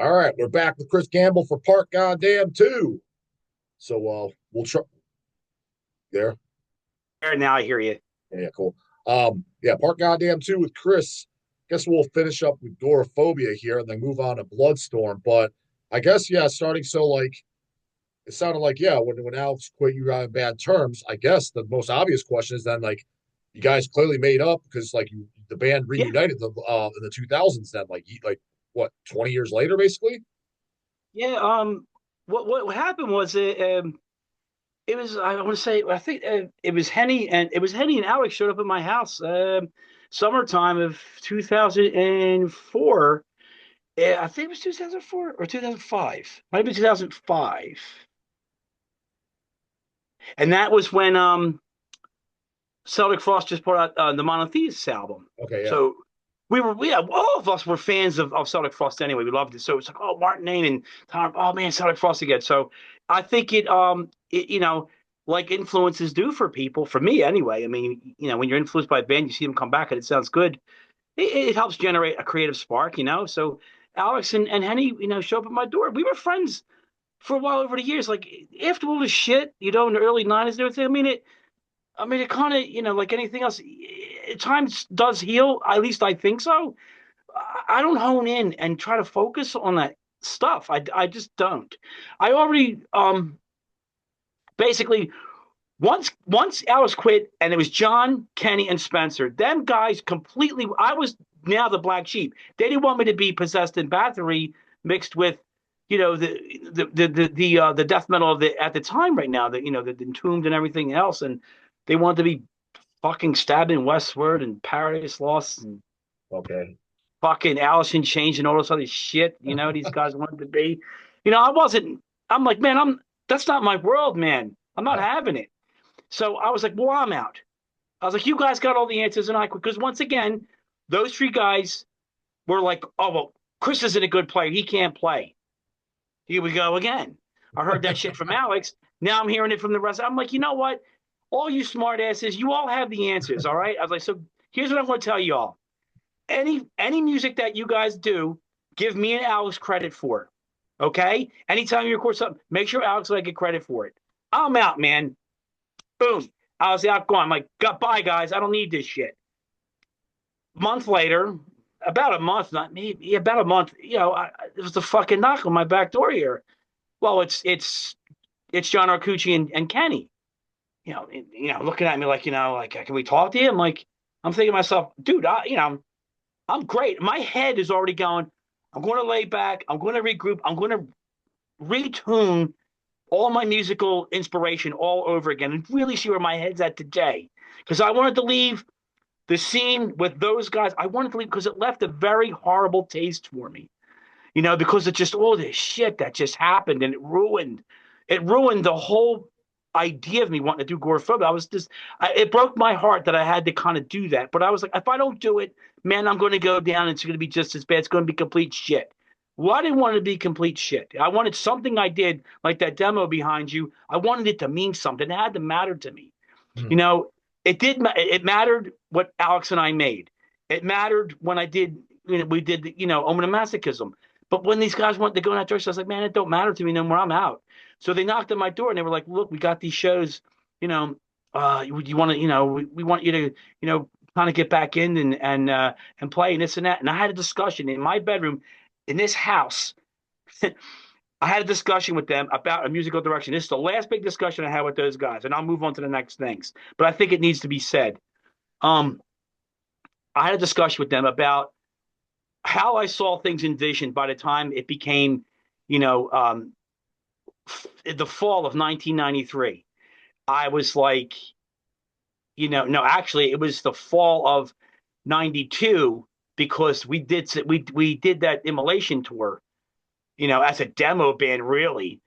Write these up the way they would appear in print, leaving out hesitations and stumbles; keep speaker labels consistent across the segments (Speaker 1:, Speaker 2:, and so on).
Speaker 1: All right, we're back with Chris Gamble for Part Goddamn 2. So we'll try there.
Speaker 2: Now I hear you.
Speaker 1: Yeah, cool. Yeah, Part Goddamn 2 with Chris. Guess we'll finish up with Agoraphobia here and then move on to Bloodstorm. But I guess yeah, starting so like it sounded like yeah, when Alex quit, you got in bad terms. I guess the most obvious question is then like you guys clearly made up because like the band
Speaker 2: Yeah,
Speaker 1: reunited in the 2000s. Then like what 20 years later basically.
Speaker 2: yeah. What happened was it was I want to say I think it was Henny and Alex showed up at my house summertime of 2004. I think it was 2004 or 2005. Might be 2005. And that was when Celtic Frost just put out the Monotheist album.
Speaker 1: Okay, yeah.
Speaker 2: So all of us were fans of Celtic Frost anyway. We loved it. So it's like, oh, Martin Ain and Tom, oh man, Celtic Frost again. So I think like influences do for people, for me anyway. I mean, when you're influenced by a band, you see them come back and it sounds good. It helps generate a creative spark. So Alex and Henny, show up at my door. We were friends for a while over the years. Like after all this shit, in the early '90s and everything. I mean, it kind of, like anything else, at times does heal. At least I think so. I don't hone in and try to focus on that stuff. I just don't. I already basically once Alice quit and it was John, Kenny, and Spencer. Them guys completely. I was now the black sheep. They didn't want me to be possessed in battery mixed with the death metal of the at the time right now, the entombed and everything else, and they wanted to be fucking stabbing Westward and Paradise Lost and
Speaker 1: Okay.
Speaker 2: fucking Allison Change and all this other shit. These guys wanted to be. I wasn't. I'm like, man, that's not my world, man. I'm not
Speaker 1: Yeah.
Speaker 2: having it. So I was like, well, I'm out. I was like, you guys got all the answers, and I quit. Because once again, those three guys were like, oh well, Chris isn't a good player. He can't play. Here we go again. I heard that shit from Alex. Now I'm hearing it from the rest. I'm like, you know what? All you smart asses, you all have the answers. All right. I was like, so here's what I'm going to tell y'all. Any music that you guys do, give me and Alex credit for it. Okay. Anytime you record something, make sure Alex and I get credit for it. I'm out, man. Boom. I was out gone. I'm like, bye, guys. I don't need this shit. Month later, about a month, not maybe about a month, it was the fucking knock on my back door here. Well, it's John Arcucci and Kenny. Looking at me like, can we talk to you? I'm thinking to myself, dude, I'm great. My head is already going. I'm going to lay back. I'm going to regroup. I'm going to retune all my musical inspiration all over again and really see where my head's at today. Because I wanted to leave the scene with those guys. I wanted to leave because it left a very horrible taste for me. Because it's just all this shit that just happened and it ruined the whole idea of me wanting to do agoraphobia. It broke my heart that I had to kind of do that. But I was like, if I don't do it, man, I'm going to go down. And it's going to be just as bad. It's going to be complete shit. Well, I didn't want it to be complete shit. I wanted something I did, like that demo behind you. I wanted it to mean something. It had to matter to me.
Speaker 1: Hmm.
Speaker 2: You know, it did. It mattered what Alex and I made. It mattered when I did. We did. Omen of Masochism. But when these guys wanted to go in that direction, I was like, man, it don't matter to me no more. I'm out. So they knocked on my door and they were like, look, we got these shows. You want to, we want you to, kind of get back in and play and this and that. And I had a discussion in my bedroom in this house. I had a discussion with them about a musical direction. This is the last big discussion I had with those guys, and I'll move on to the next things. But I think it needs to be said. Um, I had a discussion with them about how I saw things in vision by the time it became, you know, um, the fall of 1993. I was like, no, actually, it was the fall of '92 because we did that Immolation tour, as a demo band, really.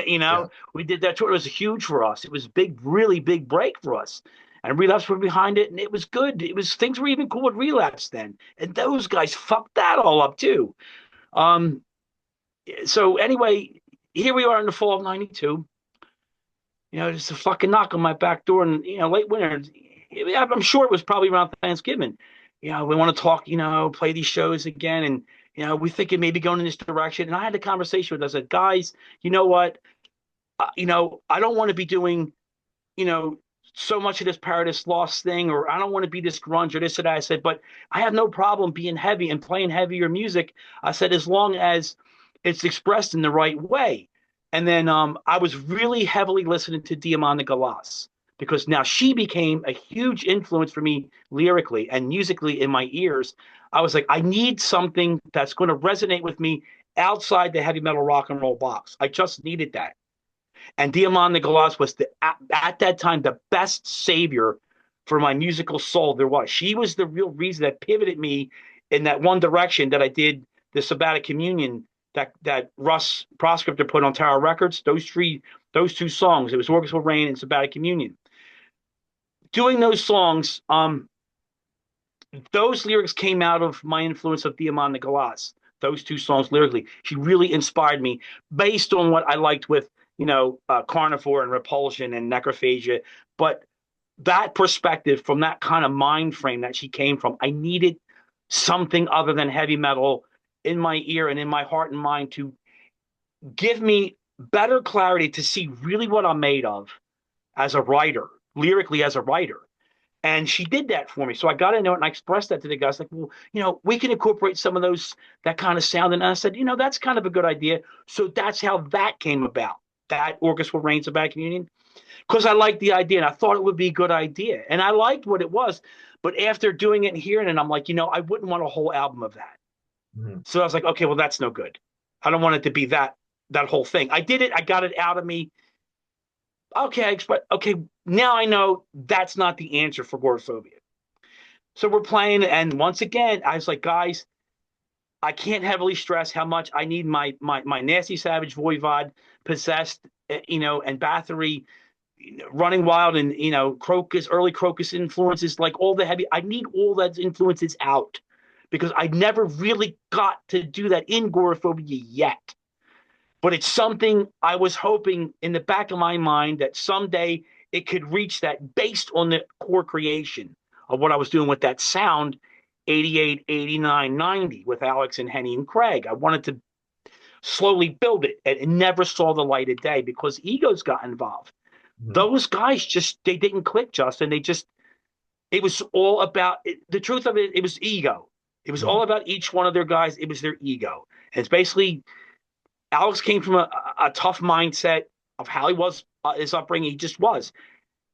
Speaker 1: Yeah.
Speaker 2: We did that tour. It was huge for us. It was a big, really big break for us. And Relapse were behind it, and it was good. It was things were even cool with Relapse then, and those guys fucked that all up too. Um, so anyway, here we are in the fall of '92. Just a fucking knock on my back door, and late winter. I'm sure it was probably around Thanksgiving. We want to talk, play these shows again, and we're thinking maybe going in this direction. And I had a conversation with them. I said, guys, you know what? I don't want to be doing, you know, so much of this Paradise Lost thing, or I don't want to be this grunge or this or that. I said, but I have no problem being heavy and playing heavier music. I said, as long as it's expressed in the right way. And then I was really heavily listening to Diamanda Galas because now she became a huge influence for me lyrically and musically in my ears. I was like, I need something that's going to resonate with me outside the heavy metal rock and roll box. I just needed that. And Diamanda Galas was at that time the best savior for my musical soul there was. She was the real reason that pivoted me in that one direction that I did the Sabbatic Communion that Russ Proscriptor put on Tower Records. Those two songs. It was Orchestra Rain and Sabbatic Communion. Doing those songs, those lyrics came out of my influence of Diamanda Galas. Those two songs lyrically, she really inspired me based on what I liked with Carnivore and Repulsion and Necrophagia. But that perspective from that kind of mind frame that she came from, I needed something other than heavy metal in my ear and in my heart and mind to give me better clarity to see really what I'm made of as a writer, lyrically as a writer. And she did that for me. So I got into it and I expressed that to the guys like, well, we can incorporate some of that kind of sound. And I said, that's kind of a good idea. So that's how that came about, that Orchestra Rain Sabbatic Communion, because I liked the idea and I thought it would be a good idea. And I liked what it was. But after doing it and hearing it, I'm like, I wouldn't want a whole album of that.
Speaker 1: Mm-hmm.
Speaker 2: So I was like, okay, well, that's no good. I don't want it to be that whole thing. I did it. I got it out of me. Okay, okay, now I know that's not the answer for Agoraphobia. So we're playing, and once again, I was like, guys, I can't heavily stress how much I need my Nasty Savage Voivod, Possessed, and Bathory, Running Wild, and Crocus, early Crocus influences, like all the heavy. I need all those influences out because I never really got to do that in Agoraphobia yet. But it's something I was hoping in the back of my mind that someday it could reach that based on the core creation of what I was doing with that sound 88, 89, 90 with Alex and Henny and Craig. I wanted to slowly build it, and it never saw the light of day because egos got involved. Mm-hmm. Those guys they didn't click, Justin. It was all about the truth of it. It was ego. It was all about each one of their guys. It was their ego. And it's basically Alex came from a tough mindset of how he was, his upbringing. He just was.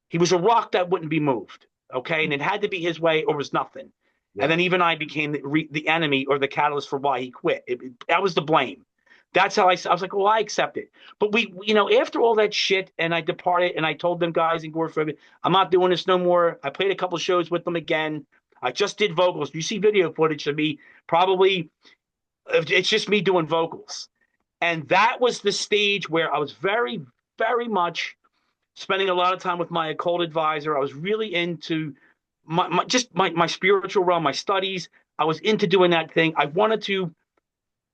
Speaker 2: He was a rock that wouldn't be moved, okay? And it had to be his way or was nothing. Yeah. And then even I became the enemy or the catalyst for why he quit. That was the blame. That's how I was like, well, I accept it. But after all that shit, and I departed, and I told them guys in Agoraphobia, I'm not doing this no more. I played a couple of shows with them again. I just did vocals. You see video footage of me, probably it's just me doing vocals. And that was the stage where I was very, very much spending a lot of time with my occult advisor. I was really into my spiritual realm, my studies. I was into doing that thing. I wanted to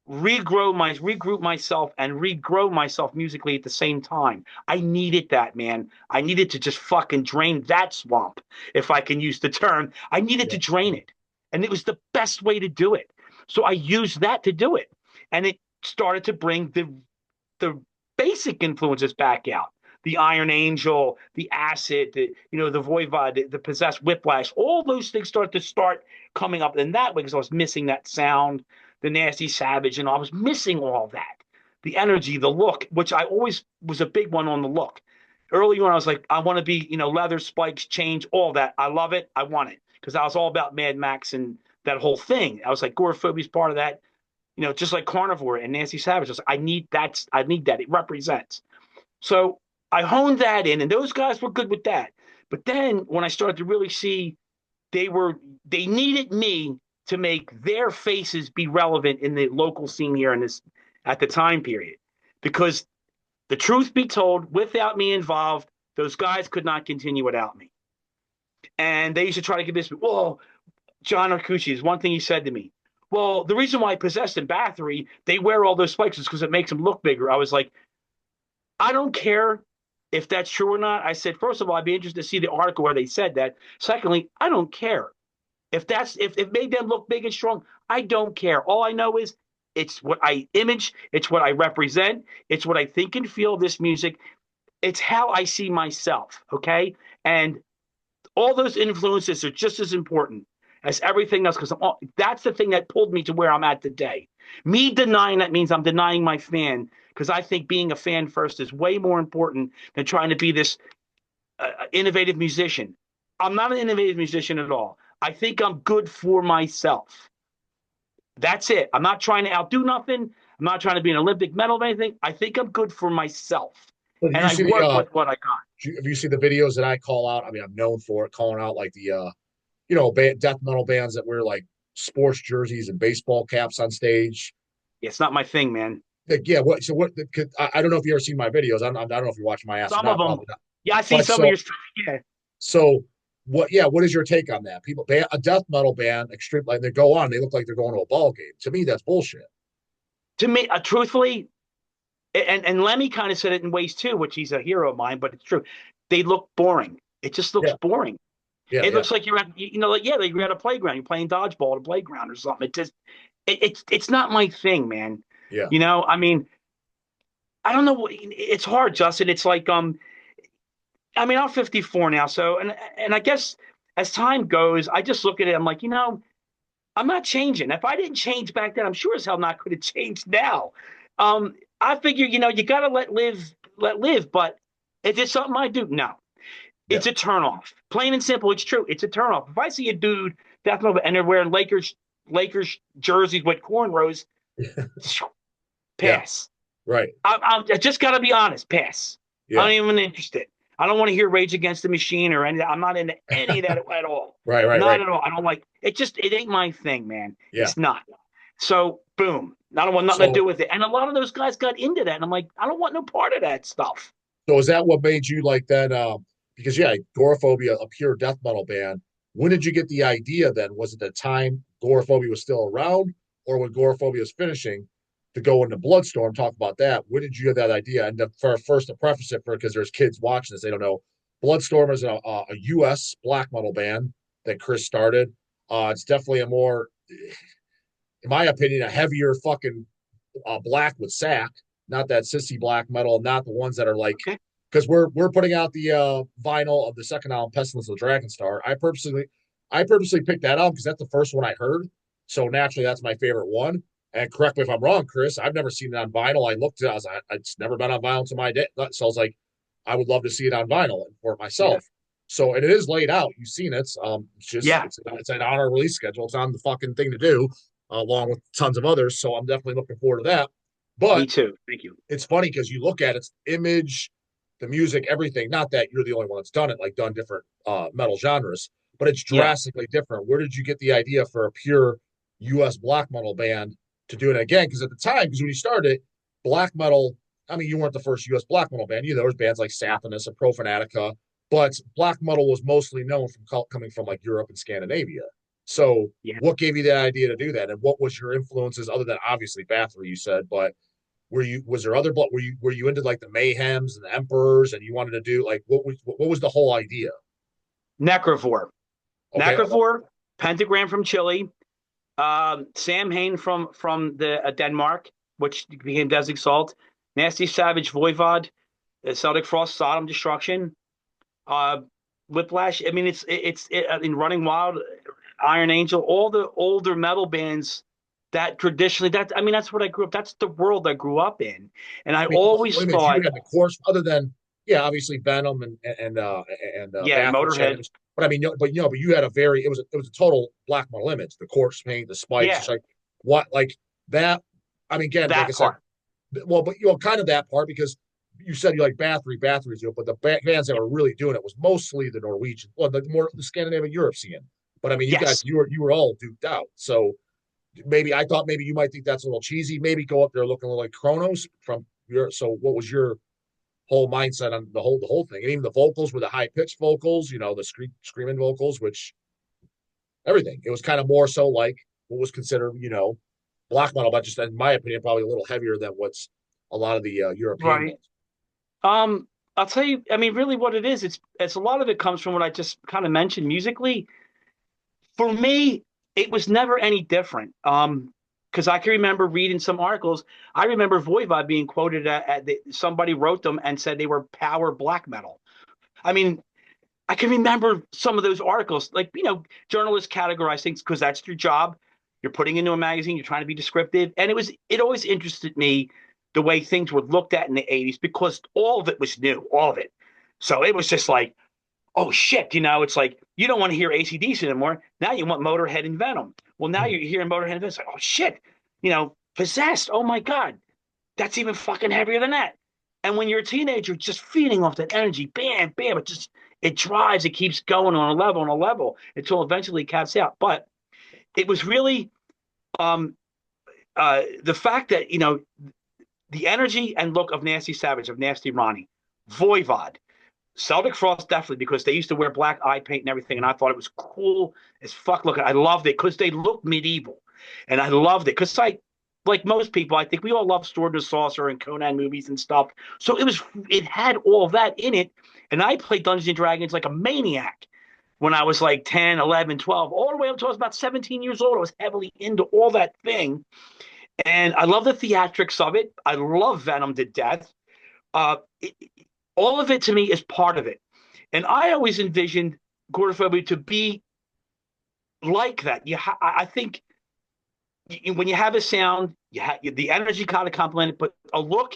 Speaker 2: regroup myself and regrow myself musically at the same time. I needed that, man. I needed to just fucking drain that swamp, if I can use the term. I needed to drain it. And it was the best way to do it. So I used that to do it. And it started to bring the basic influences back out. The Iron Angel, the Acid, the Voivod, the Possessed Whiplash, all those things start coming up in that way because I was missing that sound, the Nasty Savage, and I was missing all that. The energy, the look, which I always was a big one on the look. Early on, I was like, I want to be, leather, spikes, chains, all that. I love it. I want it because I was all about Mad Max and that whole thing. I was like, Agoraphobia is part of that. Just like Carnivore and Nasty Savage. I was like, I need that. It represents. So I honed that in, and those guys were good with that. But then when I started to really see they needed me to make their faces be relevant in the local scene here at the time period. Because the truth be told, without me involved, those guys could not continue without me. And they used to try to convince me, well, John Arcucci is one thing he said to me. Well, the reason why Possessed and Bathory, they wear all those spikes is because it makes them look bigger. I was like, I don't care if that's true or not. I said, first of all, I'd be interested to see the article where they said that. Secondly, I don't care. If it made them look big and strong, I don't care. All I know is It's what I image. It's what I represent. It's what I think and feel of this music. It's how I see myself. Okay. And all those influences are just as important as everything else because that's the thing that pulled me to where I'm at today. Me denying that means I'm denying my fan because I think being a fan first is way more important than trying to be this innovative musician. I'm not an innovative musician at all. I think I'm good for myself. That's it. I'm not trying to outdo nothing. I'm not trying to be an Olympic medal or anything. I think I'm good for myself.
Speaker 1: Well, did
Speaker 2: And
Speaker 1: you
Speaker 2: I
Speaker 1: see the
Speaker 2: work with what I got.
Speaker 1: have you seen the videos that I call out? I mean, I'm known for it, calling out like the death metal bands that wear like sports jerseys and baseball caps on stage.
Speaker 2: It's not my thing, man.
Speaker 1: Like, yeah, what? So what? I don't know if you ever seen my videos. I don't know if you're watching my ass or
Speaker 2: Some of
Speaker 1: not.
Speaker 2: them,
Speaker 1: Probably not.
Speaker 2: yeah, I see
Speaker 1: But
Speaker 2: some of your stuff. Yeah.
Speaker 1: so what? Yeah, what is your take on that? A death metal band, extreme, like they go on, they look like they're going to a ball game. To me, that's bullshit.
Speaker 2: To me, truthfully, and Lemmy kind of said it in ways too, which he's a hero of mine, but it's true. They look boring. It just looks
Speaker 1: Yeah,
Speaker 2: boring.
Speaker 1: yeah,
Speaker 2: It
Speaker 1: yeah,
Speaker 2: looks like you're at, like, yeah, like you're at a playground. You're playing dodgeball at a playground or something. It just, it's not my thing, man.
Speaker 1: yeah.
Speaker 2: I mean, I don't know. It's hard, Justin. It's like, I mean, I'm 54 now, so and I guess as time goes, I just look at it. I'm like, I'm not changing. If I didn't change back then, I'm sure as hell not going to change now. I figure, you got to let live. But is it something I do? No,
Speaker 1: Yeah.
Speaker 2: it's a turnoff. Plain and simple, it's true. It's a turnoff. If I see a dude and they're wearing Lakers jerseys with cornrows,
Speaker 1: Yeah,
Speaker 2: pass.
Speaker 1: right.
Speaker 2: I just got to be honest. Pass.
Speaker 1: Yeah,
Speaker 2: I'm not even interested. I don't want to hear Rage Against the Machine or any. I'm not into any of that at all.
Speaker 1: right, right,
Speaker 2: Not
Speaker 1: right.
Speaker 2: at all. I don't like it. It ain't my thing, man.
Speaker 1: Yeah.
Speaker 2: It's not. So boom. I don't want nothing to
Speaker 1: So,
Speaker 2: do with it. And a lot of those guys got into that, and I'm like, I don't want no part of that stuff.
Speaker 1: so is that what made you like that? Because yeah, Agoraphobia, a pure death metal band. When did you get the idea? Then was it the time Agoraphobia was still around, or when Agoraphobia was finishing to go into Bloodstorm? Talk about that. When did you have that idea? And for first to preface it, for because there's kids watching this, they don't know. Bloodstorm is a U.S. black metal band that Chris started. It's definitely a more, in my opinion, a heavier fucking black with sack, not that sissy black metal, not the ones that are like
Speaker 2: Okay.
Speaker 1: because we're putting out the vinyl of the second album, Pestilence of the Dragon Star. I purposely picked that out because that's the first one I heard. So naturally, that's my favorite one. And correct me if I'm wrong, Chris. I've never seen it on vinyl. I looked at it, I was like, it's never been on vinyl to my day. So I was like, I would love to see it on vinyl for it
Speaker 2: Yeah.
Speaker 1: myself. So and it is laid out. You've seen it. It's just
Speaker 2: Yeah.
Speaker 1: it's an on our release schedule. It's on the fucking thing to do, along with tons of others. So I'm definitely looking forward to that.
Speaker 2: Me
Speaker 1: But
Speaker 2: too. Thank you.
Speaker 1: it's funny because you look at its image, the music, everything. Not that you're the only one that's done it, like done different metal genres, but it's
Speaker 2: Yeah.
Speaker 1: drastically different. Where did you get the idea for a pure U.S. black metal band to do it again? Because at the time, because when you started, black metal. I mean, you weren't the first U.S. black metal band. There was bands like Sathanas and Profanatica, but black metal was mostly known from coming from like Europe and Scandinavia. So,
Speaker 2: Yeah.
Speaker 1: what gave you the idea to do that, and what was your influences other than obviously Bathory? You said, but was there other were you into like the Mayhems and the Emperors and you wanted to do like what was the whole idea?
Speaker 2: Necrovore.
Speaker 1: Okay.
Speaker 2: Necrovore, Pentagram from Chile, Sam Hain from the Denmark, which became Desert Salt, Nasty Savage Voivod, Celtic Frost, Sodom Destruction, uh, Whiplash. I mean, in Running Wild, Iron Angel, all the older metal bands that traditionally that's what I grew up. That's the world I grew up in, and I
Speaker 1: I mean,
Speaker 2: always
Speaker 1: wait a minute, you
Speaker 2: thought,
Speaker 1: had the course other than yeah, obviously Venom and
Speaker 2: yeah,
Speaker 1: Bathory had
Speaker 2: Motorhead,
Speaker 1: it. But I mean, but you had a very it was a total black metal image. The corpse paint, the spikes,
Speaker 2: yeah,
Speaker 1: it's like what like that. I mean, again, like I
Speaker 2: that
Speaker 1: said,
Speaker 2: part,
Speaker 1: well, but kind of that part because you said you like Bathory's do it, but the bands that were really doing it was mostly the Norwegian, well, the Scandinavian European. But I mean, you guys,
Speaker 2: yes,
Speaker 1: you were all duped out. So maybe I thought maybe you might think that's a little cheesy. Maybe go up there looking a little like Kronos from your. So what was your whole mindset on the whole thing? And even the vocals were the high pitched vocals, the screaming vocals, which everything. It was kind of more so like what was considered, black metal, but just in my opinion, probably a little heavier than what's a lot of the European
Speaker 2: right.
Speaker 1: ones.
Speaker 2: I'll tell you. I mean, really, what it is, it's a lot of it comes from what I just kind of mentioned musically. For me, it was never any different. because I can remember reading some articles. I remember Voivod being quoted somebody wrote them and said they were power black metal. I mean, I can remember some of those articles. Like, journalists categorize things because that's their job. You're putting into a magazine, you're trying to be descriptive. And it always interested me the way things were looked at in the 80s because all of it was new, all of it. So it was just like, oh shit, it's like you don't want to hear AC/DC anymore. Now you want Motorhead and Venom. Well, now you're hearing Motorhead and Venom. It's like, oh shit, Possessed. Oh my God, that's even fucking heavier than that. And when you're a teenager, just feeding off that energy, bam, bam, it drives, it keeps going on a level until eventually it caps out. But it was really the fact that the energy and look of Nasty Savage, of Nasty Ronnie, Voivod, Celtic Frost, definitely, because they used to wear black eye paint and everything, and I thought it was cool as fuck looking. I loved it because they looked medieval, and I loved it because like most people, I think we all love Sword and the Sorcerer and Conan movies and stuff. So it had all of that in it, and I played Dungeons and Dragons like a maniac when I was like 10, 11, 12, all the way up until I was about 17 years old. I was heavily into all that thing, and I love the theatrics of it. I love Venom to death. Uh, it, all of it to me is part of it. And I always envisioned Gordophobia to be like that. I think when you have a sound, the energy kind of complemented, but a look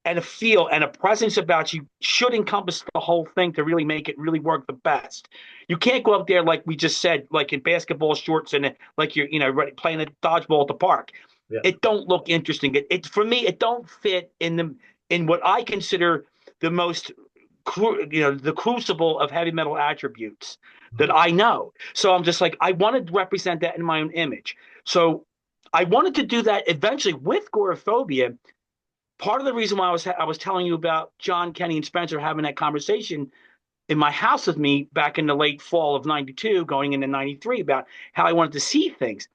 Speaker 2: and a feel and a presence about you should encompass the whole thing to really make it really work the best. You can't go up there like we just said, like in basketball shorts and like you're playing a dodgeball at the park.
Speaker 1: Yeah.
Speaker 2: It don't look interesting. For me, it don't fit in what I consider the most the crucible of heavy metal attributes that I know. So I'm just like, I want to represent that in my own image. So I wanted to do that eventually with Goraphobia. Part of the reason why I was telling you about John, Kenny, and Spencer having that conversation in my house with me back in the late fall of 92, going into 93, about how I wanted to see things.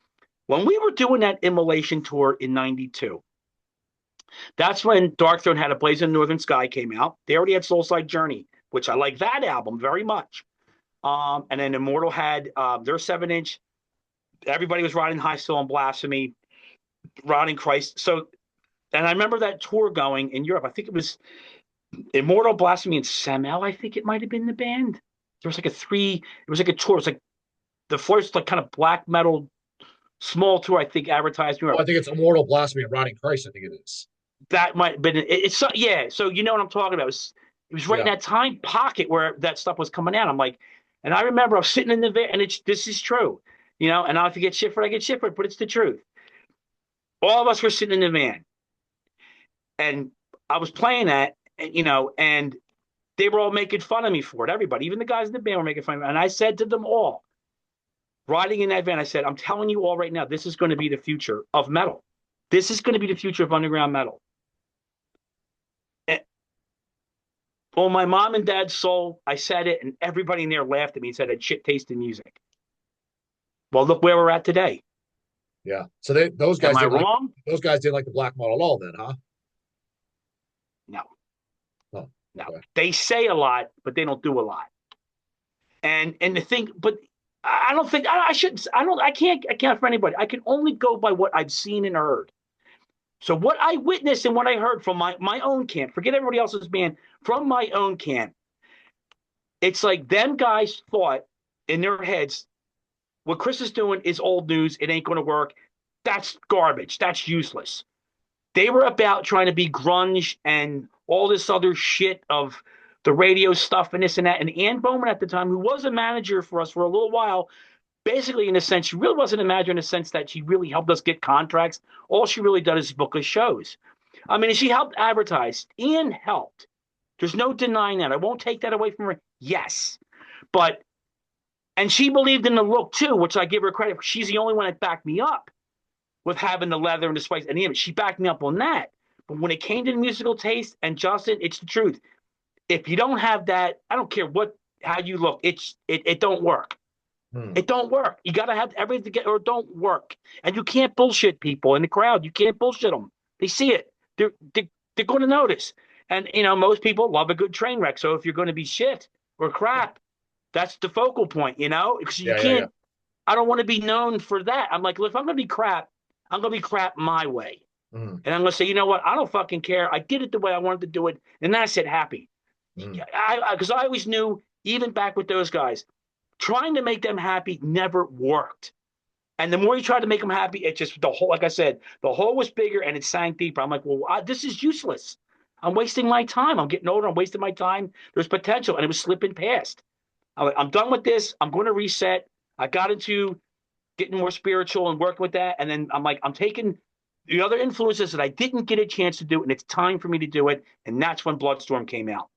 Speaker 2: When we were doing that Immolation tour in 92, that's when Darkthrone had A Blaze in the Northern Sky came out. They already had Soulside Journey, which I like that album very much. And then Immortal had their 7-inch. Everybody was riding High Soul and Blasphemy, Rotting Christ. So, and I remember that tour going in Europe. I think it was Immortal, Blasphemy, and Samel. I think it might have been the band. There was like it was like a tour. It was like the first like kind of black metal small tour, I think, advertised in Europe.
Speaker 1: I think it's Immortal, Blasphemy, and Rotting Christ. I think it is.
Speaker 2: That might have been it's yeah. So you know what I'm talking about. It was right in that time pocket where that stuff was coming out. I'm like, and I remember I was sitting in the van, and this is true, and if you get shit for it, I get shit for it, but it's the truth. All of us were sitting in the van, and I was playing that, and they were all making fun of me for it. Everybody, even the guys in the band were making fun of me. And I said to them all, riding in that van, I said, I'm telling you all right now, this is going to be the future of metal. This is going to be the future of underground metal. On my mom and dad's soul, I said it, and everybody in there laughed at me and said I had shit taste in music. Well, look where we're at today.
Speaker 1: Yeah. So those guys.
Speaker 2: Am I wrong?
Speaker 1: Those guys didn't like the black metal at all, then, huh?
Speaker 2: No.
Speaker 1: Oh,
Speaker 2: no.
Speaker 1: Okay.
Speaker 2: They say a lot, but they don't do a lot. And the thing, but I don't think I shouldn't. I can't for anybody. I can only go by what I've seen and heard. So what I witnessed and what I heard from my own camp, forget everybody else's band, from my own camp, it's like them guys thought in their heads, what Chris is doing is old news. It ain't going to work. That's garbage. That's useless. They were about trying to be grunge and all this other shit of the radio stuff and this and that. And Ann Bowman at the time, who was a manager for us for a little while, basically, in a sense, she really wasn't a manager in the sense that she really helped us get contracts. All she really did is book us shows. I mean, she helped advertise. Ian helped. There's no denying that. I won't take that away from her. Yes. And she believed in the look, too, which I give her credit for. She's the only one that backed me up with having the leather and the spice and the image. She backed me up on that. But when it came to the musical taste, and Justin, it's the truth. If you don't have that, I don't care how you look. It don't work. It don't work. You got to have everything together or it don't work. And you can't bullshit people in the crowd. You can't bullshit them. They see it. They're going to notice. And, most people love a good train wreck. So if you're going to be shit or crap, that's the focal point, because you can't. I don't want to be known for that. I'm like, if I'm going to be crap, I'm gonna be crap my way.
Speaker 1: Mm,
Speaker 2: And I'm gonna say, you know what? I don't fucking care. I did it the way I wanted to do it, and that's it. Happy.
Speaker 1: mm.
Speaker 2: Because I always knew, even back with those guys, trying to make them happy never worked. And the more you try to make them happy, it just the hole. Like I said, the hole was bigger and it sank deeper. I'm like, well, this is useless. I'm wasting my time. I'm getting older. I'm wasting my time. There's potential, and it was slipping past. I'm like, I'm done with this. I'm going to reset. I got into getting more spiritual and working with that, and then I'm like, I'm taking the other influences that I didn't get a chance to do, and it's time for me to do it. And that's when Bloodstorm came out.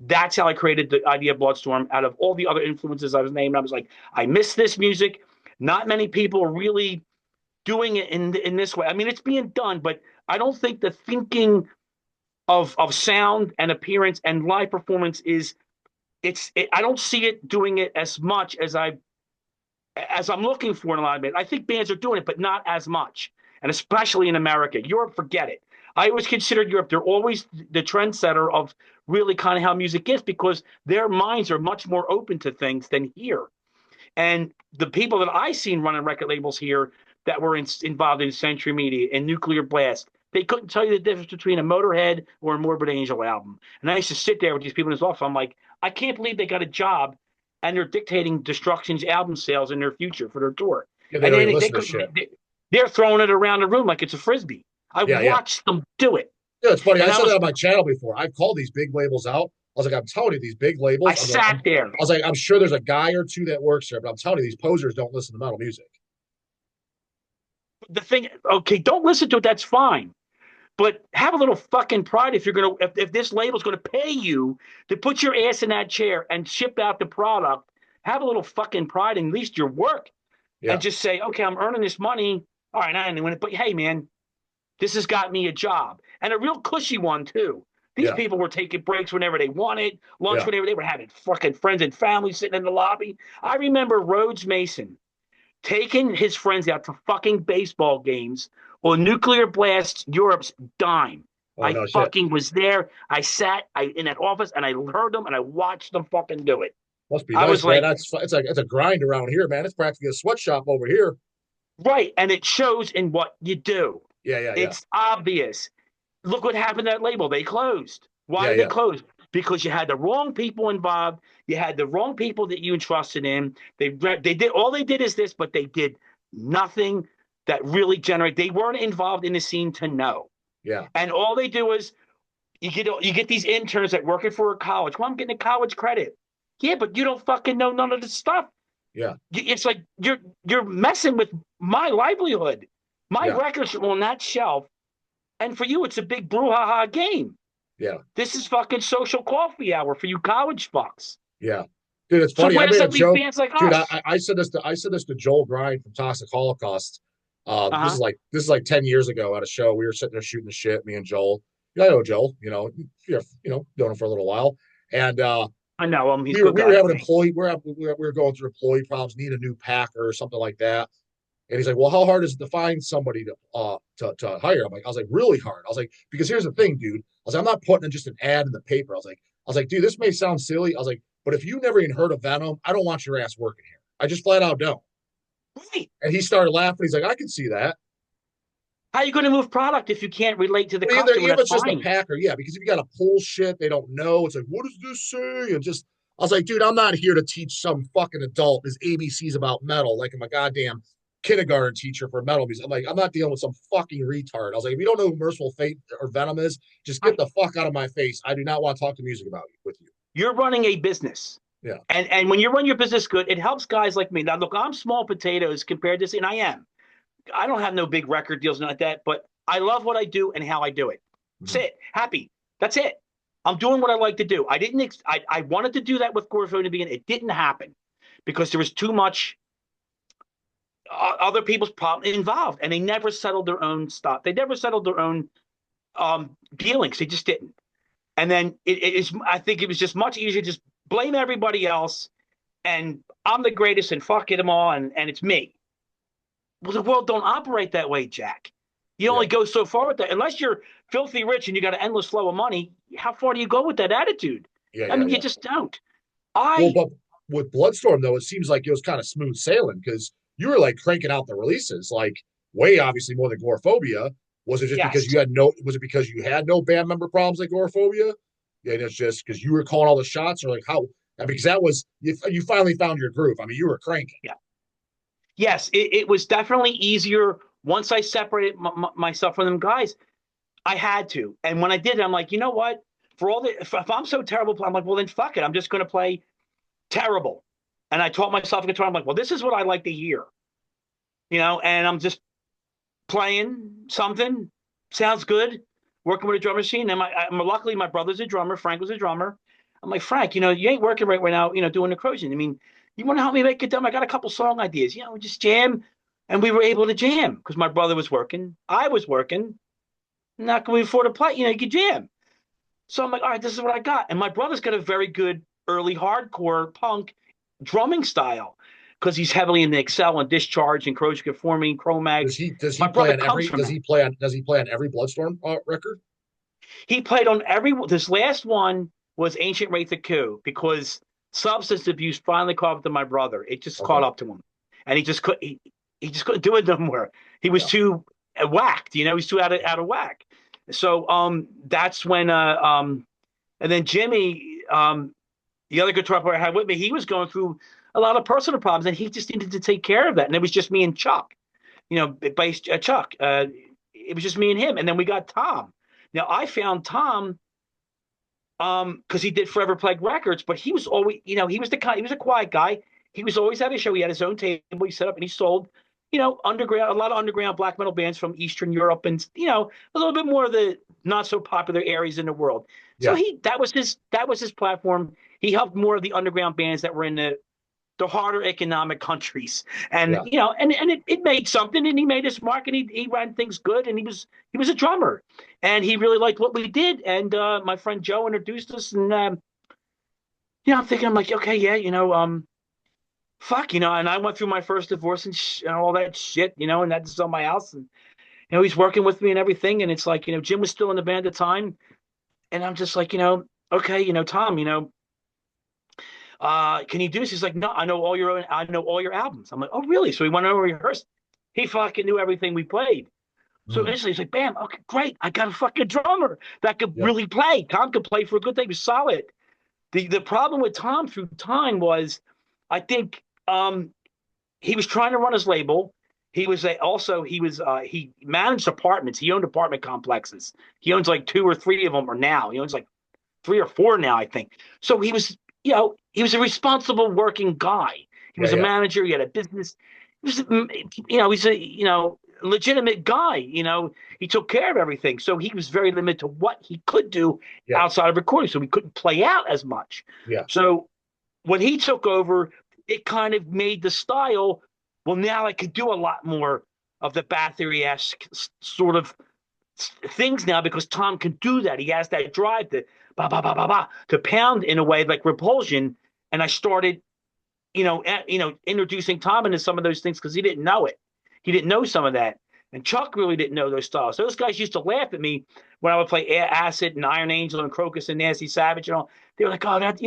Speaker 2: That's how I created the idea of Bloodstorm out of all the other influences I was naming. I was like, I miss this music. Not many people are really doing it in this way. I mean, it's being done, but I don't think the thinking of sound and appearance and live performance is I don't see it doing it as much as I'm looking for in a lot of it. I think bands are doing it, but not as much, and especially in America. Europe, forget it. I always considered Europe. They're always the trendsetter of really kind of how music is because their minds are much more open to things than here. And the people that I seen running record labels here that were involved in Century Media and Nuclear Blast, they couldn't tell you the difference between a Motorhead or a Morbid Angel album. And I used to sit there with these people in his office. I'm like, I can't believe they got a job and they're dictating Destruction's album sales in their future for their tour.
Speaker 1: Yeah, they
Speaker 2: And
Speaker 1: don't even
Speaker 2: then
Speaker 1: listen to shit.
Speaker 2: they're throwing it around the room like it's a frisbee. I
Speaker 1: Yeah, yeah.
Speaker 2: watched them do it,
Speaker 1: Yeah, it's funny. I
Speaker 2: and
Speaker 1: said that on my channel before. I've called these big labels out. I was like, I'm telling you, these big
Speaker 2: I
Speaker 1: labels.
Speaker 2: sat there.
Speaker 1: I was like, I'm sure there's a guy or two that works there, but I'm telling you, these posers don't listen to metal music.
Speaker 2: The thing, okay, don't listen to it. That's fine. But have a little fucking pride if you're gonna if this label's gonna pay you to put your ass in that chair and ship out the product. Have a little fucking pride in at least your work, and
Speaker 1: Yeah,
Speaker 2: just say, okay, I'm earning this money. All right, I didn't win it, but hey, man, this has got me a job and a real cushy one too. These
Speaker 1: yeah,
Speaker 2: people were taking breaks whenever they wanted, lunch
Speaker 1: yeah.
Speaker 2: whenever they were having fucking friends and family sitting in the lobby. I remember Rhodes Mason taking his friends out to fucking baseball games on Nuclear Blast Europe's dime.
Speaker 1: Oh
Speaker 2: I
Speaker 1: no shit.
Speaker 2: fucking was there. I sat in that office and I heard them and I watched them fucking do it.
Speaker 1: Must be
Speaker 2: I
Speaker 1: nice,
Speaker 2: was
Speaker 1: man.
Speaker 2: like,
Speaker 1: That's it's a grind around here, man. It's practically a sweatshop over here.
Speaker 2: right. And it shows in what you do.
Speaker 1: Yeah, yeah, yeah,
Speaker 2: It's obvious. Look what happened to that label. They closed. Why
Speaker 1: yeah,
Speaker 2: did they
Speaker 1: yeah,
Speaker 2: close? Because you had the wrong people involved. You had the wrong people that you entrusted in. They did all they did is this, but they did nothing that really generate. They weren't involved in the scene to know.
Speaker 1: yeah,
Speaker 2: And all they do is you get these interns that working for a college. Well, I'm getting a college credit. Yeah, but you don't fucking know none of the stuff.
Speaker 1: yeah,
Speaker 2: It's like you're messing with my livelihood. My
Speaker 1: yeah,
Speaker 2: records are on that shelf, and for you, it's a big brouhaha game.
Speaker 1: yeah,
Speaker 2: This is fucking social coffee hour for you college fucks.
Speaker 1: yeah. Dude, it's
Speaker 2: So
Speaker 1: funny. I
Speaker 2: where's
Speaker 1: made a
Speaker 2: that leave
Speaker 1: joke,
Speaker 2: bands like
Speaker 1: dude.
Speaker 2: us?
Speaker 1: I said this to Joel Grind from Toxic Holocaust.
Speaker 2: Uh huh.
Speaker 1: This is like 10 years ago at a show. We were sitting there shooting the shit, me and Joel. Yeah, I know Joel. Known him for a little while, and
Speaker 2: I know him. He's a
Speaker 1: we were
Speaker 2: good
Speaker 1: we were
Speaker 2: guy to
Speaker 1: having
Speaker 2: me.
Speaker 1: employee we were going through employee problems, need a new packer or something like that. And he's like, "Well, how hard is it to find somebody to hire?" I was like, "Really hard." I was like, "Because here's the thing, dude. I was like, I'm not putting in just an ad in the paper." I was like, "Dude, this may sound silly." I was like, "But if you never even heard of Venom, I don't want your ass working here. I just flat out don't."
Speaker 2: Right.
Speaker 1: And he started laughing. He's like, "I can see that."
Speaker 2: How are you going to move product if you can't relate to the
Speaker 1: But either
Speaker 2: customer?
Speaker 1: even if
Speaker 2: That's
Speaker 1: it's just a
Speaker 2: fine.
Speaker 1: packer, yeah, because if you got to pull shit, they don't know. It's like, what does this say? And just, I was like, dude, I'm not here to teach some fucking adult his ABCs about metal like I'm a goddamn kindergarten teacher for metal music. I'm like, I'm not dealing with some fucking retard. I was like, if you don't know who Merciful Fate or Venom is, just get
Speaker 2: Right.
Speaker 1: the fuck out of my face. I do not want to talk to music about you with you.
Speaker 2: You're running a business.
Speaker 1: Yeah.
Speaker 2: And when you run your business good, it helps guys like me. Now, look, I'm small potatoes compared to this, and I am. I don't have no big record deals and like that, but I love what I do and how I do it. That's
Speaker 1: Mm-hmm.
Speaker 2: it. Happy. That's it. I'm doing what I like to do. I didn't. I wanted to do that with Gorfo to begin. It didn't happen because there was too much other people's problem involved, and they never settled their own stuff. They never settled their own dealings. They just didn't. And then it is. I think it was just much easier to just blame everybody else, and I'm the greatest, and fuck it them all, and it's me. Well, the world don't operate that way, Jack. You
Speaker 1: Yeah.
Speaker 2: only go so far with that. Unless you're filthy rich and you got an endless flow of money, how far do you go with that attitude?
Speaker 1: Yeah.
Speaker 2: I
Speaker 1: Yeah.
Speaker 2: mean, you
Speaker 1: Yeah.
Speaker 2: just don't.
Speaker 1: Well,
Speaker 2: I
Speaker 1: but with Bloodstorm, though, it seems like it was kind of smooth sailing because you were like cranking out the releases. Like, way obviously more than Agoraphobia. Was it just because
Speaker 2: Yes.
Speaker 1: you had no? Was it because you had no band member problems like Agoraphobia? Yeah, and it's just because you were calling all the shots, or like how? I mean, because that was you finally found your groove. I mean, you were cranking.
Speaker 2: Yeah. Yes. It was definitely easier once I separated myself from them guys. I had to, and when I did, I'm like, you know what? For all the if I'm so terrible, I'm like, well then fuck it. I'm just going to play terrible. And I taught myself guitar. I'm like, well, this is what I like to hear, and I'm just playing something. Sounds good. Working with a drum machine. And luckily, my brother's a drummer. Frank was a drummer. I'm like, Frank, you ain't working right now, doing the corrosion. I mean, you want to help me make it done? I got a couple song ideas. Just jam. And we were able to jam because my brother was working. I was working. Not going to afford to play. You could jam. So I'm like, all right, this is what I got. And my brother's got a very good early hardcore punk drumming style because he's heavily in the Excel and Discharge and corrosion conforming,
Speaker 1: Does
Speaker 2: Cro-Mags.
Speaker 1: he
Speaker 2: My
Speaker 1: play
Speaker 2: brother
Speaker 1: on
Speaker 2: comes
Speaker 1: every?
Speaker 2: from that.
Speaker 1: Does he play on every Bloodstorm record?
Speaker 2: He played on every. This last one was Ancient Wraith of Coup because substance abuse finally caught up to my brother. It just caught
Speaker 1: Okay.
Speaker 2: up to him, and he just could. He just couldn't do it no more. He was
Speaker 1: Yeah.
Speaker 2: too whacked. He's too out of whack. So that's when and then Jimmy, the other guitar player I had with me, he was going through a lot of personal problems, and he just needed to take care of that. And it was just me and Chuck, bass Chuck. It was just me and him, and then we got Tom. Now I found Tom because he did Forever Plague Records, but he was always, he was a quiet guy. He was always at a show. He had his own table. He set up and he sold, underground, a lot of underground black metal bands from Eastern Europe and a little bit more of the not so popular areas in the world. So
Speaker 1: Yeah.
Speaker 2: that was his platform. He helped more of the underground bands that were in the harder economic countries, and
Speaker 1: Yeah.
Speaker 2: it made something, and he made his mark, and he ran things good, and he was a drummer, and he really liked what we did, and my friend Joe introduced us, and I'm thinking, I'm like, okay, yeah, fuck, and I went through my first divorce and all that shit, and had to sell my house, and he's working with me and everything, and it's like, Jim was still in the band at the time, and I'm just like, okay, Tom, can you do this? He's like, no, I know all your albums. I'm like, oh, really? So he went over and rehearsed. He fucking knew everything we played. So
Speaker 1: Mm.
Speaker 2: initially he's like, bam, okay, great. I got a fucking drummer that could
Speaker 1: Yep.
Speaker 2: really play. Tom could play for a good thing. He was solid. The problem with Tom through time was, I think, he was trying to run his label. He managed apartments. He owned apartment complexes. He owns like two or three of them, or now he owns like three or four now, I think. So he was a responsible working guy. He
Speaker 1: Yeah.
Speaker 2: was a
Speaker 1: Yeah.
Speaker 2: manager. He had a business. He's a legitimate guy. He took care of everything. So he was very limited to what he could do
Speaker 1: Yeah.
Speaker 2: outside of recording. So he couldn't play out as much.
Speaker 1: Yeah.
Speaker 2: So when he took over, it kind of made the style. Well, now I could do a lot more of the Bathory-esque sort of things now because Tom can do that. He has that drive to ba ba ba ba ba to pound in a way like Repulsion. And I started, introducing Tom into some of those things because he didn't know it. He didn't know some of that. And Chuck really didn't know those styles. Those guys used to laugh at me when I would play Acid and Iron Angel and Crocus and Nasty Savage and all. They were like, oh, that's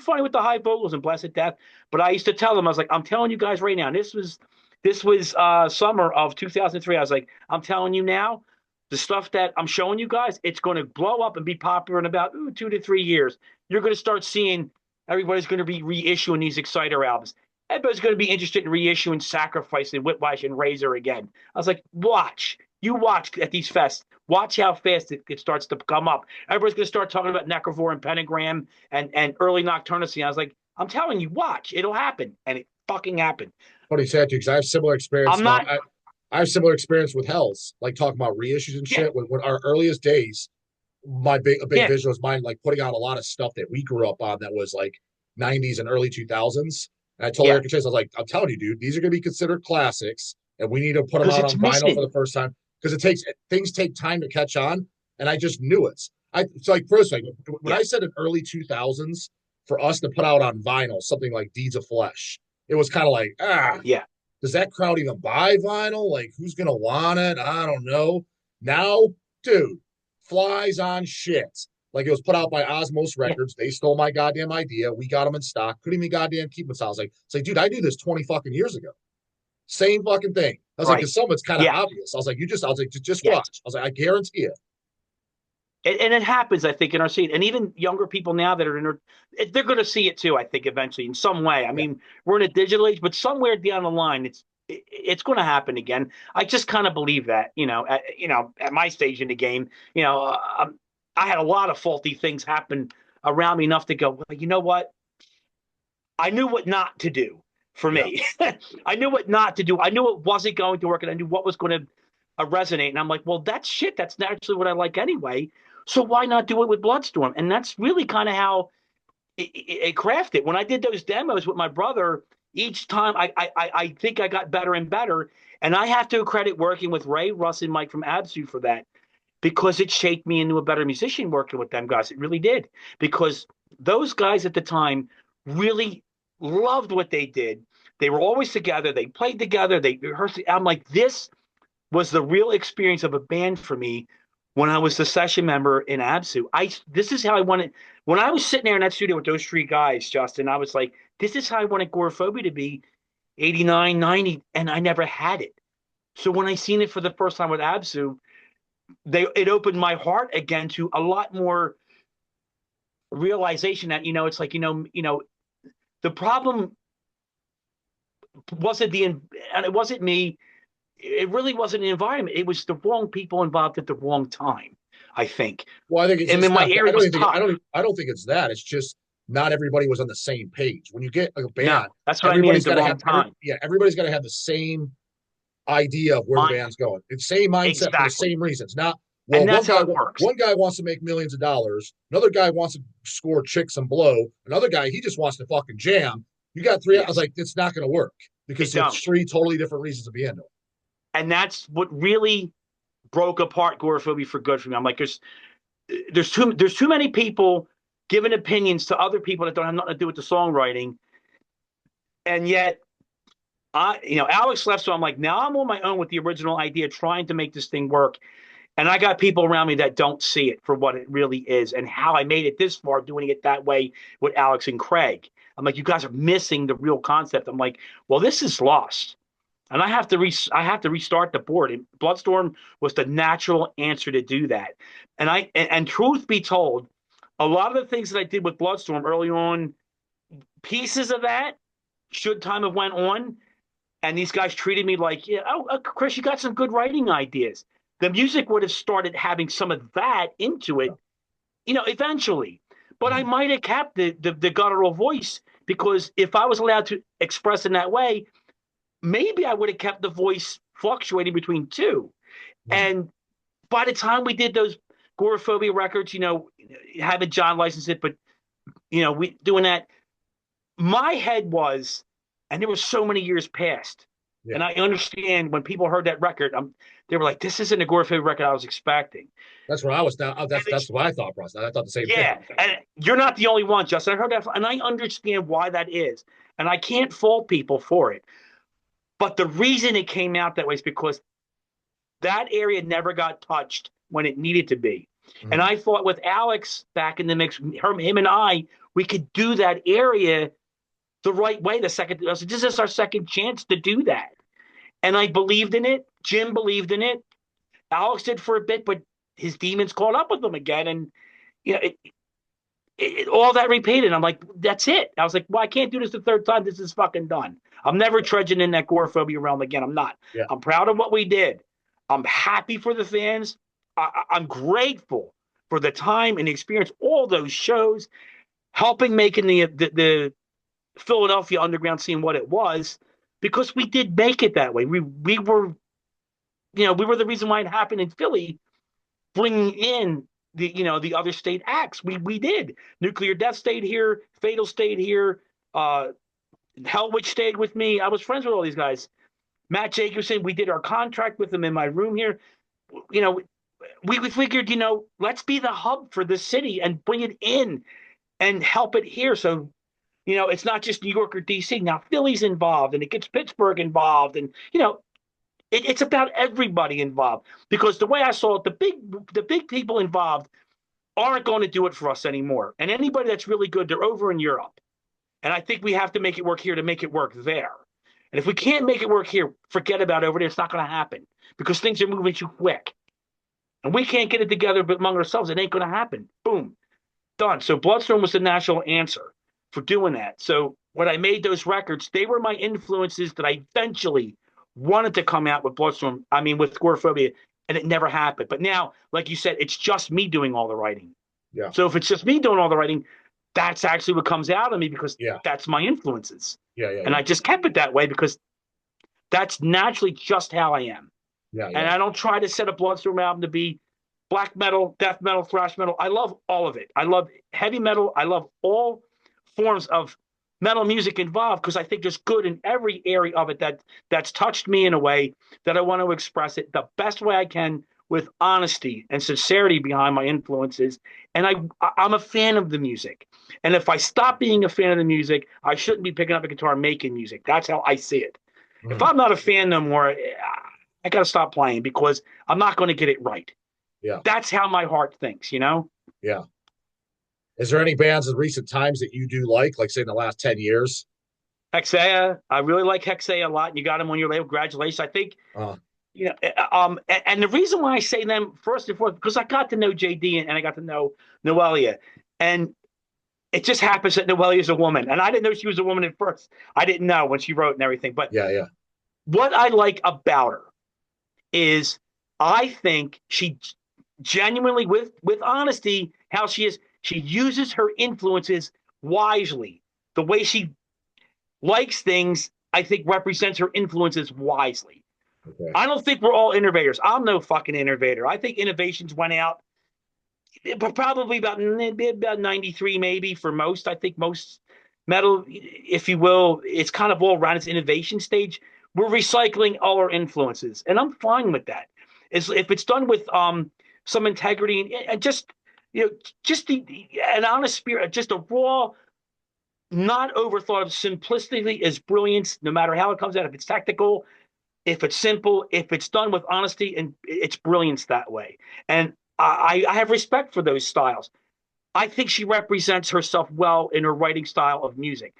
Speaker 2: funny with the high vocals and Blessed Death. But I used to tell them, I was like, I'm telling you guys right now, and this was summer of 2003. I was like, I'm telling you now, the stuff that I'm showing you guys, it's going to blow up and be popular in about 2 to 3 years. You're going to start seeing everybody's going to be reissuing these Exciter albums. Everybody's going to be interested in reissuing Sacrifice and Whiplash and Razor again. I was like, watch. You watch at these fests. Watch how fast it starts to come up. Everybody's going to start talking about Necrovore and Pentagram and early Nocturnity. I was like, I'm telling you, watch. It'll happen. And it fucking happened.
Speaker 1: Funny sad too, because I have similar experience.
Speaker 2: I'm not,
Speaker 1: I have similar experience with Hells, like talking about reissues and
Speaker 2: yeah,
Speaker 1: shit. When our earliest days, a big
Speaker 2: yeah,
Speaker 1: vision was mine, like putting out a lot of stuff that we grew up on that was like 90s and early 2000s. And I told
Speaker 2: yeah.
Speaker 1: Eric and Chase, I was like, I'm telling you, dude, these are going to be considered classics, and we need to put them
Speaker 2: Because
Speaker 1: out
Speaker 2: it's
Speaker 1: on vinyl for
Speaker 2: missing.
Speaker 1: the first time because things take time to catch on. And I just knew it. So like first, like when
Speaker 2: Yeah,
Speaker 1: I said in early 2000s for us to put out on vinyl something like Deeds of Flesh, it was kind of like
Speaker 2: yeah.
Speaker 1: does that crowd even buy vinyl? Like, who's gonna want it? I don't know. Now, dude, flies on shit. Like it was put out by Osmos
Speaker 2: Yeah.
Speaker 1: Records. They stole my goddamn idea. We got them in stock. Couldn't even goddamn keep them. So I was like, it's like, dude, I knew this 20 fucking years ago. Same fucking thing. I was like,
Speaker 2: Right.
Speaker 1: because some of it's kind of
Speaker 2: Yeah.
Speaker 1: obvious. I was like, just
Speaker 2: Yes.
Speaker 1: watch. I was like, I guarantee it.
Speaker 2: And it happens, I think, in our scene, and even younger people now that are in our, they're going to see it too. I think eventually, in some way. I
Speaker 1: Yeah.
Speaker 2: mean, we're in a digital age, but somewhere down the line, it's going to happen again. I just kind of believe that. At my stage in the game, I had a lot of faulty things happen around me enough to go, well, you know what? I knew what not to do for
Speaker 1: Yeah.
Speaker 2: me. I knew what not to do. I knew it wasn't going to work, and I knew what was going to resonate. And I'm like, well, that's shit. That's naturally what I like anyway. So why not do it with Bloodstorm? And that's really kind of how it crafted. When I did those demos with my brother, each time I think I got better and better. And I have to credit working with Ray, Russ, and Mike from Absu for that because it shaped me into a better musician working with them guys. It really did. Because those guys at the time really loved what they did. They were always together. They played together. They rehearsed. I'm like, this was the real experience of a band for me when I was the session member in Absu. This is how I wanted when I was sitting there in that studio with those three guys, Justin, I was like, this is how I wanted Agoraphobia to be 89, 90, and I never had it. So when I seen it for the first time with Absu, it opened my heart again to a lot more realization that, it's like, the problem wasn't and it wasn't me. It really wasn't the environment. It was the wrong people involved at the wrong time, I think.
Speaker 1: Well, I think
Speaker 2: I mean,
Speaker 1: it's
Speaker 2: my
Speaker 1: not.
Speaker 2: area was tough.
Speaker 1: I don't think it's that. It's just not everybody was on the same page. When you get a
Speaker 2: No,
Speaker 1: band,
Speaker 2: that's what I mean. At the wrong time.
Speaker 1: everybody's got to have the same idea of where the
Speaker 2: Mine,
Speaker 1: band's going. It's same mindset for the
Speaker 2: exactly.
Speaker 1: same reasons. Not well,
Speaker 2: And that's how it works.
Speaker 1: one guy wants to make millions of dollars, another guy wants to score chicks and blow, another guy he just wants to fucking jam. You got three. I was
Speaker 2: Yes,
Speaker 1: like, it's not going to work because
Speaker 2: it
Speaker 1: there's
Speaker 2: don't.
Speaker 1: three totally different reasons to be into it.
Speaker 2: And that's what really broke apart Agoraphobia for good for me. I'm like, there's too many people giving opinions to other people that don't have nothing to do with the songwriting, and yet Alex left, so I'm like, now I'm on my own with the original idea, trying to make this thing work. And I got people around me that don't see it for what it really is and how I made it this far doing it that way with Alex and Craig. I'm like, you guys are missing the real concept. I'm like, well, this is lost. And I have to restart the board. And Bloodstorm was the natural answer to do that. And truth be told, a lot of the things that I did with Bloodstorm early on, pieces of that, should time have went on, and these guys treated me like, yeah, Chris, you got some good writing ideas. The music would have started having some of that into it, eventually. But I might have kept the guttural voice because if I was allowed to express in that way, maybe I would have kept the voice fluctuating between two. And by the time we did those Agoraphobia records, having John license it, but we doing that, my head was, and there were so many years past.
Speaker 1: Yeah.
Speaker 2: And I understand when people heard that record, they were like, "This isn't a Agoraphobia record I was expecting."
Speaker 1: That's what I was now. That's what I thought, process. I thought the same thing.
Speaker 2: Yeah, and you're not the only one, Justin. I heard that, and I understand why that is, and I can't fault people for it. But the reason it came out that way is because that area never got touched when it needed to be. Mm-hmm. And I thought with Alex back in the mix, him and I, we could do that area the right way. This is our second chance to do that. And I believed in it. Jim believed in it. Alex did for a bit, but his demons caught up with him again. And, all that repeated. I'm like, that's it. I was like, well, I can't do this the third time. This is fucking done. I'm never trudging in that Agoraphobia realm again. I'm not. Yeah. I'm proud of what we did. I'm happy for the fans. I'm grateful for the time and the experience, all those shows, helping making the Philadelphia underground scene what it was, because we did make it that way. We were, we were the reason why it happened in Philly, bringing in the other state acts. We did. Nuclear Death stayed here. Fatal stayed here. Hellwitch stayed with me. I was friends with all these guys. Matt Jacobson, we did our contract with him in my room here. We figured, let's be the hub for the city and bring it in and help it here. So, it's not just New York or DC. Now Philly's involved and it gets Pittsburgh involved. And, it's about everybody involved, because the way I saw it, the big people involved aren't going to do it for us anymore. And anybody that's really good, they're over in Europe. And I think we have to make it work here to make it work there. And if we can't make it work here, forget about it over there. It's not going to happen because things are moving too quick. And we can't get it together but among ourselves. It ain't going to happen. Boom, done. So Bloodstorm was the national answer for doing that. So when I made those records, they were my influences that I eventually wanted to come out with Bloodstorm. I mean, with Agoraphobia, and it never happened. But now, like you said, it's just me doing all the writing.
Speaker 1: Yeah.
Speaker 2: So if it's just me doing all the writing, that's actually what comes out of me because
Speaker 1: Yeah.
Speaker 2: that's my influences.
Speaker 1: Yeah. Yeah.
Speaker 2: And
Speaker 1: Yeah.
Speaker 2: I just kept it that way because that's naturally just how I am.
Speaker 1: Yeah.
Speaker 2: And
Speaker 1: Yeah.
Speaker 2: I don't try to set a Bloodstorm album to be black metal, death metal, thrash metal. I love all of it. I love heavy metal. I love all forms of metal music involved because I think there's good in every area of it that's touched me in a way that I want to express it the best way I can with honesty and sincerity behind my influences. And I'm a fan of the music. And if I stop being a fan of the music, I shouldn't be picking up a guitar and making music. That's how I see it. If
Speaker 1: Mhm.
Speaker 2: I'm not a fan no more, I got to stop playing because I'm not going to get it right.
Speaker 1: Yeah.
Speaker 2: That's how my heart thinks, you know?
Speaker 1: Yeah. Is there any bands in recent times that you do like say in the last 10 years?
Speaker 2: Hexea, I really like Hexea a lot. You got them on your label. Congratulations. I think,
Speaker 1: Uh,
Speaker 2: and the reason why I say them first and foremost, because I got to know JD and I got to know Noelia. And it just happens that Noelia is a woman. And I didn't know she was a woman at first. I didn't know when she wrote and everything. But
Speaker 1: yeah. Yeah.
Speaker 2: what I like about her is I think she genuinely, with honesty, how she uses her influences wisely. The way she likes things, I think, represents her influences wisely.
Speaker 1: Okay.
Speaker 2: I don't think we're all innovators. I'm no fucking innovator. I think innovations went out, but probably about 93 maybe for most. I think most metal, if you will, it's kind of all around its innovation stage. We're recycling all our influences, and I'm fine with that. If it's done with some integrity and just just an honest spirit, just a raw, not overthought of simplicity is brilliance. No matter how it comes out, if it's tactical, if it's simple, if it's done with honesty, and it's brilliance that way. And I have respect for those styles. I think she represents herself well in her writing style of music.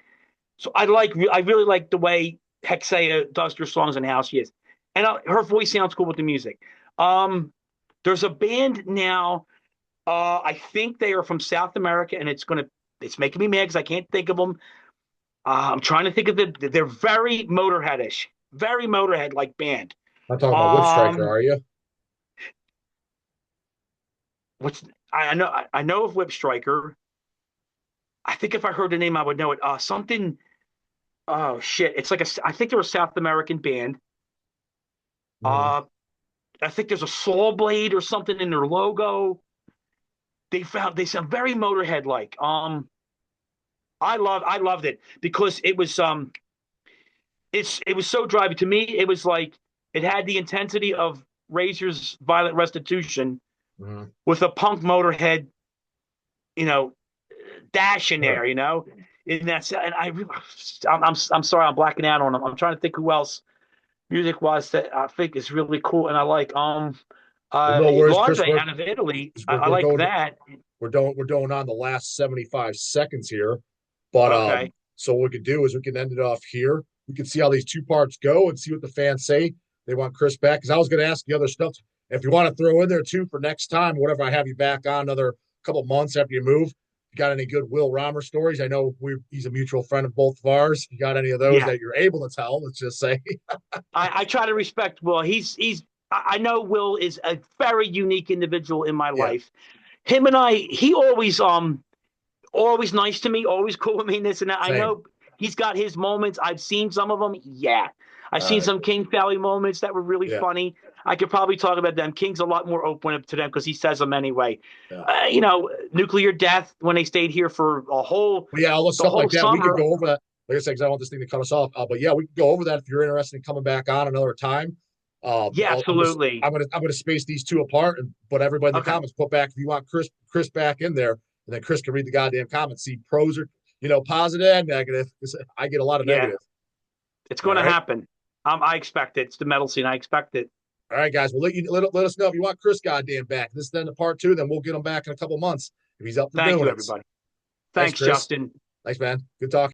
Speaker 2: So I really like the way Hexea does her songs and how she is, and her voice sounds cool with the music. There's a band now. I think they are from South America, and it's making me mad because I can't think of them. I'm trying to think of they're very Motorheadish, very Motorhead like band.
Speaker 1: I'm talking about Whip Striker,
Speaker 2: Um,
Speaker 1: are you?
Speaker 2: what's I know of Whip Striker. I think if I heard the name, I would know it. Something. Oh shit! It's like I think they're a South American band.
Speaker 1: Mhm.
Speaker 2: Uh, I think there's a saw blade or something in their logo. They sound very Motorhead like. I loved it because it was so driving to me. It was like it had the intensity of Razor's Violent Restitution
Speaker 1: Mhm.
Speaker 2: with a punk Motorhead, you know, dash in
Speaker 1: Sure.
Speaker 2: there, And I'm sorry, I'm blacking out on them. I'm trying to think who else music wise that I think is really cool and I like.
Speaker 1: Well, no worries, Chris.
Speaker 2: Laundry out of Italy. I
Speaker 1: We're
Speaker 2: like
Speaker 1: going
Speaker 2: that.
Speaker 1: we're going on the last 75 seconds here. But
Speaker 2: Okay.
Speaker 1: so what we could do is we can end it off here. We can see how these two parts go and see what the fans say. They want Chris back because I was going to ask the other stuff. If you want to throw in there too for next time, whatever, I have you back on another couple months after you move. You got any good Will Romer stories? I know he's a mutual friend of both of ours. You got any of those
Speaker 2: Yeah.
Speaker 1: that you're able to tell? Let's just say.
Speaker 2: I try to respect Will. I know Will is a very unique individual in my
Speaker 1: Yeah.
Speaker 2: life. He always nice to me, always cool with me, and this and that. I
Speaker 1: Same.
Speaker 2: know he's got his moments. I've seen some of them. Yeah. I've
Speaker 1: All
Speaker 2: seen
Speaker 1: right.
Speaker 2: some King Valley moments that were really
Speaker 1: Yeah.
Speaker 2: funny. I could probably talk about them. King's a lot more open up to them because he says them anyway.
Speaker 1: Yeah.
Speaker 2: Nuclear Death when they stayed here for
Speaker 1: But yeah, all the
Speaker 2: the
Speaker 1: stuff
Speaker 2: whole
Speaker 1: like that, we could
Speaker 2: summer.
Speaker 1: go over that. Like I said, because I want this thing to cut us off. But yeah, we could go over that if you're interested in coming back on another time.
Speaker 2: Yeah, absolutely.
Speaker 1: I'm gonna space these two apart, but everybody in the
Speaker 2: Okay.
Speaker 1: comments put back if you want Chris back in there, and then Chris can read the goddamn comments, see pros or positive and negative. I get a lot of
Speaker 2: Yeah,
Speaker 1: negative.
Speaker 2: it's
Speaker 1: All
Speaker 2: going to
Speaker 1: right,
Speaker 2: happen. I expect it. It's the metal scene. I expect it.
Speaker 1: all right, guys. Well, let us know if you want Chris goddamn back. This is then the part two. Then we'll get him back in a couple months if he's up for
Speaker 2: Thank
Speaker 1: doing
Speaker 2: you,
Speaker 1: it.
Speaker 2: everybody.
Speaker 1: Thanks,
Speaker 2: Thanks,
Speaker 1: Chris.
Speaker 2: Justin.
Speaker 1: Thanks, man. Good talking.